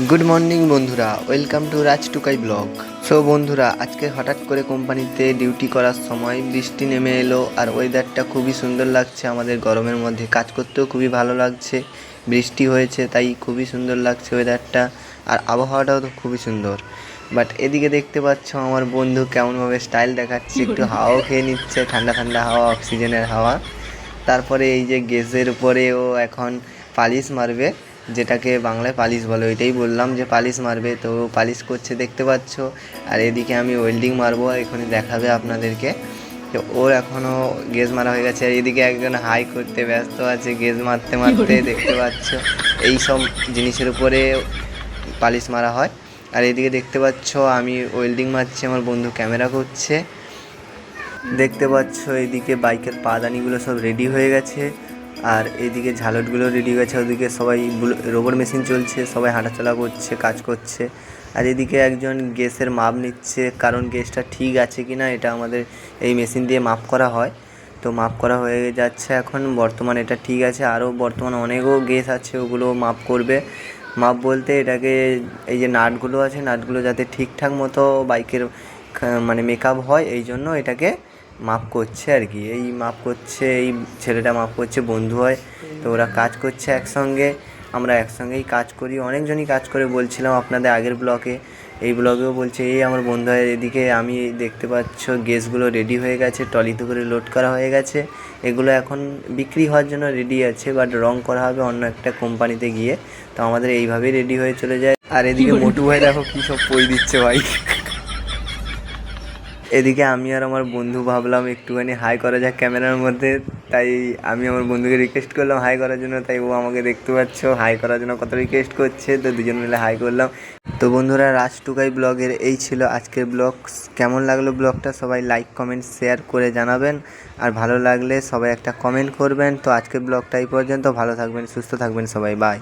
Good morning বন্ধুরা, welcome to Raj Tukai blog. So বন্ধুরা, আজকে হঠাৎ করে কোম্পানিতে ডিউটি করার সময় বৃষ্টি নেমে এলো আর ওয়েদারটা খুবই সুন্দর লাগছে। আমাদের গরমের মধ্যে কাজ করতেও খুবই ভালো লাগছে। বৃষ্টি হয়েছে তাই খুবই সুন্দর লাগছে ওয়েদারটা, আর আবহাওয়াটাও তো খুবই সুন্দর। বাট এদিকে দেখতে পাচ্ছ আমার বন্ধু কেমনভাবে স্টাইল দেখাচ্ছে, একটু হাওয়াও খেয়ে নিচ্ছে, ঠান্ডা ঠান্ডা হাওয়া, অক্সিজেনের হাওয়া। তারপরে এই যে গেজের উপরে ও এখন পালিশ মারবে, যেটাকে বাংলায় পালিশ বলে, ওইটাই বললাম যে পালিশ মারবে, তো পালিশ করছে দেখতে পাচ্ছ। আর এদিকে আমি ওয়েল্ডিং মারবো, এখনই দেখাবে আপনাদেরকে। তো ওর এখনও গেজ মারা হয়ে গেছে, আর এদিকে একজন হাই করতে ব্যস্ত আছে গেজ মারতে মারতে, দেখতে পাচ্ছ। এই সব জিনিসের উপরে পালিশ মারা হয়। আর এদিকে দেখতে পাচ্ছ আমি ওয়েল্ডিং মারছি, আমার বন্ধু ক্যামেরা করছে। দেখতে পাচ্ছ এইদিকে বাইকের পাদানিগুলো সব রেডি হয়ে গেছে, আর এইদিকে ঝালটগুলো রেডি হয়ে গেছে। ওদিকে সবাই রোবট মেশিন চলছে, সবাই হাঁটাচলা করছে, কাজ করছে। আর এদিকে একজন গ্যাসের মাপ নিচ্ছে, কারণ গ্যাসটা ঠিক আছে কি না এটা আমাদের এই মেশিন দিয়ে মাপ করা হয়। তো মাপ করা হয়ে যাচ্ছে এখন, বর্তমানে এটা ঠিক আছে। আরও বর্তমানে অনেকও গ্যাস আছে, ওগুলো মাপ করবে। মাপ বলতে এটাকে, এই যে নাটগুলো আছে, নাটগুলো যাতে ঠিকঠাক মতো বাইকের মানে মেকআপ হয়, এই জন্য এটাকে মাপ করছে আর কি। এই মাপ করছে, এই ছেলেটা মাপ করছে, বন্ধু হয়। তো ওরা কাজ করছে একসঙ্গে, আমরা একসঙ্গেই কাজ করি, অনেকজনই কাজ করে, বলছিলাম আপনাদের আগের ব্লগে, এই ব্লগেও বলছে। এই আমার বন্ধু হয়। এদিকে আমি দেখতে পাচ্ছ গ্যাসগুলো রেডি হয়ে গেছে, ট্রলিতে করে লোড করা হয়ে গেছে। এগুলো এখন বিক্রি হওয়ার জন্য রেডি আছে, বাট রং করা হবে অন্য একটা কোম্পানিতে গিয়ে। তো আমাদের এইভাবেই রেডি হয়ে চলে যায়। আর এদিকে মোটু ভাই দেখো কী সব পই দিচ্ছে ভাই। এদিকে আমি আর আমার বন্ধু ভাবলাম একটুখানি হাই করা যাক ক্যামেরার মধ্যে, তাই আমি আমার বন্ধুকে রিকোয়েস্ট করলাম হাই করার জন্য। তাই ও আমাকে দেখতে পাচ্ছ হাই করার জন্য কত রিকোয়েস্ট করছে, তো দুজন মিলে হাই করলাম। তো বন্ধুরা, রাজ টুকাই ব্লগের এই ছিল আজকের ব্লগ। কেমন লাগলো ব্লগটা সবাই লাইক কমেন্ট শেয়ার করে জানাবেন, আর ভালো লাগলে সবাই একটা কমেন্ট করবেন। তো আজকের ব্লগটা এই পর্যন্ত, ভালো থাকবেন, সুস্থ থাকবেন সবাই, বাই।